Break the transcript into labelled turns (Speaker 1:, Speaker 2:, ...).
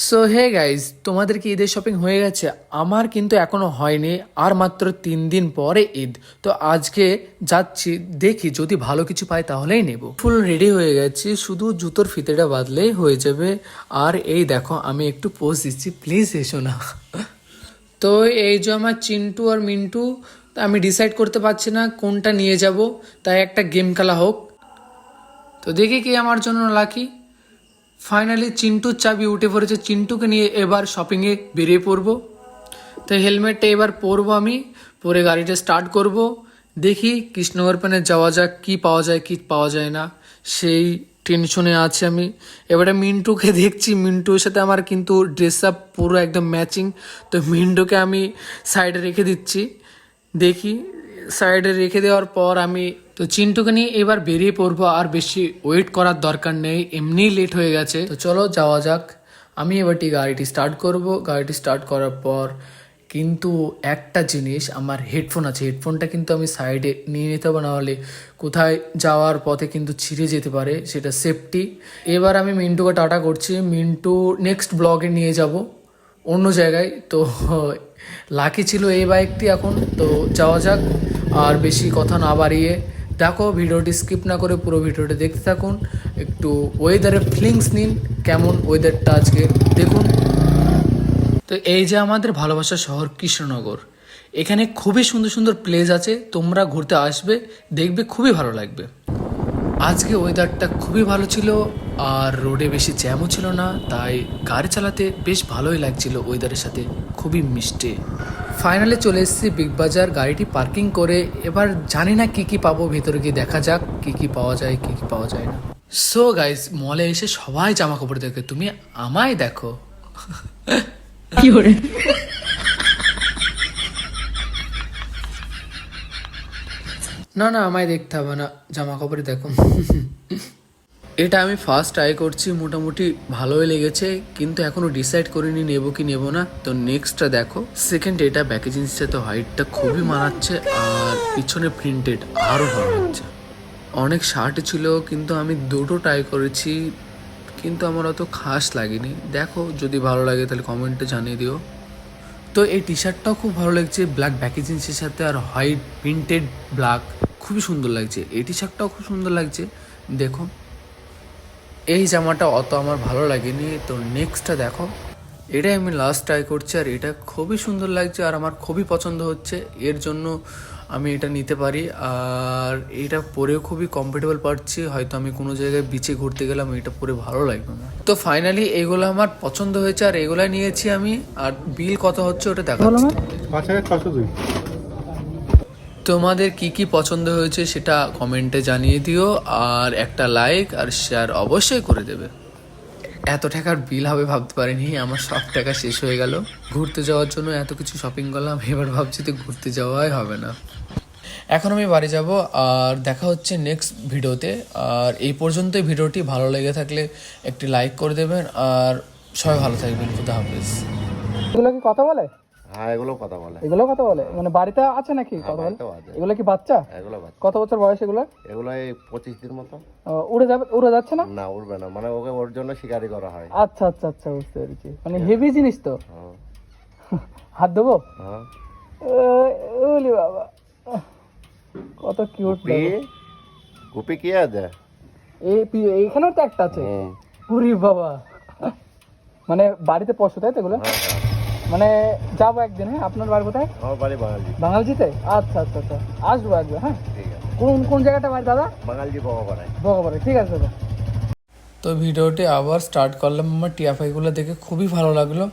Speaker 1: So hey guys, তোমাদের কি ঈদের শপিং হয়ে গেছে? আমার কিন্তু এখনো হয়নি, আর মাত্র 3 দিন পরে ঈদ। তো আজকে যাচ্ছি, দেখি যদি ভালো কিছু পাই তাহলেই নেব। ফুল রেডি হয়ে গেছি, শুধু জুতোর ফিতেটা বাঁধলেই হয়ে যাবে। আর এই দেখো, আমি একটু পোজ দিচ্ছি, প্লিজ এসো না। তো এই যে আমার চিন্টু আর মিন্টু, তা আমি ডিসাইড করতে পারছি না কোনটা নিয়ে যাব, তাই একটা গেম খেলা হোক। তো দেখি কি আমার জন্য লাকি। ফাইনালি চিন্টুর চাবি উঠে পড়েছে, চিন্টুকে নিয়ে এবার শপিংয়ে বেরিয়ে পড়বো। তো হেলমেটটা এবার পরবো, আমি পরে গাড়িটা স্টার্ট করব। দেখি কৃষ্ণনগর পানে যাওয়া যাক, কি পাওয়া যায় কি পাওয়া যায় না, সেই টেনশনে আছে আমি। এবারে মিন্টুকে দেখছি, মিন্টুর সাথে আমার কিন্তু ড্রেস আপ পুরো একদম ম্যাচিং। তো মিন্টুকে আমি সাইডে রেখে দিচ্ছি। দেখি সাইডে রেখে দেওয়ার পর আমি তো চিন্টুকে নিয়ে এবার বেরিয়ে পড়বো। আর বেশি ওয়েট করার দরকার নেই, এমনিই লেট হয়ে গেছে। তো চলো যাওয়া যাক। আমি এবারটি গাড়িটি স্টার্ট করব। গাড়িটি স্টার্ট করার পর কিন্তু একটা জিনিস, আমার হেডফোন আছে, হেডফোনটা কিন্তু আমি সাইডে নিয়ে নিতে হবে, না হলে কোথায় যাওয়ার পথে কিন্তু ছিঁড়ে যেতে পারে, সেটা সেফটি। এবার আমি মিন্টুকে টাটা করছি। মিন্টু নেক্সট ব্লগে নিয়ে যাব অন্য জায়গায়। তো লাকি ছিল এই বাইকটি, এখন তো যাওয়া যাক। আর বেশি কথা না বাড়িয়ে দেখো, ভিডিওটি স্কিপ না করে পুরো ভিডিওটি দেখতে থাকুন। একটু ওয়েদারের ফিলিংস নিন, কেমন ওয়েদারটা আজকে দেখুন। তো এই যে আমাদের ভালোবাসার শহর কৃষ্ণনগর, এখানে খুবই সুন্দর সুন্দর প্লেস আছে, তোমরা ঘুরতে আসবে, দেখবে খুবই ভালো লাগবে। আজকে ওয়েদারটা খুবই ভালো ছিল, আর রোডে বেশি জ্যামও ছিল না, তাই গাড়ি চালাতে বেশ ভালোই লাগছিল, ওয়েদারের সাথে খুবই মিষ্টি। ফাইনালি চলে এসেছি বিগ বাজার, গাড়িটি পার্কিং করে। এবার জানি না কি কি পাবো, ভিতরে গিয়ে দেখা যাক কি কি পাওয়া যায় কি কি পাওয়া যায় না। সো গাইস, মলে এসে সবাই জামা কাপড় দেখে, তুমি আমায় দেখো।
Speaker 2: কি করে?
Speaker 1: না না, আমায় দেখতে হবে না, জামা কাপড়ই দেখো। এটা আমি ফার্স্ট ট্রাই করছি, মোটামুটি ভালোই লেগেছে, কিন্তু এখনো ডিসাইড করিনি নেবো কি নেবো না। তো নেক্সটটা দেখো। সেকেন্ড, এটা প্যাকেজিংয়ের সাথে হোয়াইটটা খুবই মানাচ্ছে, আর পিছনে প্রিন্টেড আরও ভালো লাগছে। অনেক শার্ট ছিল, কিন্তু আমি দুটো ট্রাই করেছি, কিন্তু আমার অত খাস লাগেনি। দেখো যদি ভালো লাগে তাহলে কমেন্টে জানিয়ে দিও। তো এই টি শার্টটাও খুব ভালো লাগছে, ব্ল্যাক প্যাকেজিংসের সাথে, আর হোয়াইট প্রিন্টেড ব্ল্যাক, খুবই সুন্দর লাগছে। এই টি শার্টটাও খুব সুন্দর লাগছে, দেখো। এই জামাটা অত আমার ভালো লাগেনি। তো নেক্সটটা দেখো, এটাই আমি লাস্ট ট্রাই করছি, আর এটা খুবই সুন্দর লাগছে আর আমার খুবই পছন্দ হচ্ছে, এর জন্য আমি এটা নিতে পারি। আর এটা পরেও খুবই কমফোর্টেবল পাচ্ছি, হয়তো আমি কোনো জায়গায় বিচে ঘুরতে গেলাম, এটা পরে ভালো লাগবে না। তো ফাইনালি এগুলো আমার পছন্দ হয়েছে, আর এগুলাই নিয়েছি আমি। আর বিল কত হচ্ছে ওটা দেখাচ্ছি।
Speaker 3: 5,602।
Speaker 1: তোমাদের কি কি পছন্দ হয়েছে সেটা কমেন্টে জানিয়ে দিও, আর একটা লাইক আর শেয়ার অবশ্যই করে দেবে। এত টাকার বিল হবে ভাবতে পারিনি, আমার সব টাকা শেষ হয়ে গেল ঘুরতে যাওয়ার জন্য। এত কিছু শপিং করলাম, এবার ভাবছি তো ঘুরতে যাওয়াই হবে না। এখন আমি বাড়ি যাব, আর দেখা হচ্ছে নেক্সট ভিডিওতে। আর এই পর্যন্তই ভিডিওটি, ভালো লেগে থাকলে একটি লাইক করে দেবেন, আর সবাই ভালো থাকবেন। খুদা হাফেজ।
Speaker 2: এগুলো কি কথা বলে?
Speaker 3: হ্যাঁ, এগুলো কথা বলে।
Speaker 2: এগুলো কথা বলে মানে বাড়িতে আছে নাকি কথা বলে?
Speaker 3: বাড়িতেও আছে।
Speaker 2: এগুলো কি বাচ্চা?
Speaker 3: এগুলো বাচ্চা।
Speaker 2: কত বছর বয়স এগুলো?
Speaker 3: এগুলো এই 25 দিন মতো।
Speaker 2: উড়ে যাচ্ছে না?
Speaker 3: না, উঠবে না, মানে ওকে ওর জন্য শিকারি করা হয়।
Speaker 2: আচ্ছা আচ্ছা আচ্ছা, বুঝতে পেরেছি। মানে হেভি জিনিস তো।
Speaker 3: হ্যাঁ।
Speaker 2: হাত দেবো?
Speaker 3: হ্যাঁ।
Speaker 2: ওলি বাবা, কত কিউট।
Speaker 3: গুপি গুপি কি আছে?
Speaker 2: এইখানেও তো একটা আছে। ওরে বাবা, মানে বাড়িতে পোষো তাই তো এগুলো?
Speaker 3: হ্যাঁ হ্যাঁ।
Speaker 2: মানে যাবো একদিন। হ্যাঁ, আপনার বাড়ি কোথায়?
Speaker 3: আমার বাড়ি বাঙালি।
Speaker 2: বাঙালজিতে? আচ্ছা আচ্ছা আচ্ছা, আসবো একবার। হ্যাঁ,
Speaker 3: ঠিক আছে।
Speaker 2: কোন কোন জায়গাটা বাড়ি দাদা?
Speaker 3: বাঙালি বগাপাড়ায়।
Speaker 2: বগাবাড়ি, ঠিক আছে দাদা।
Speaker 1: তো ভিডিওটি আবার স্টার্ট করলাম। আমার টিয়াপাইগুলো দেখে খুবই ভালো লাগলো।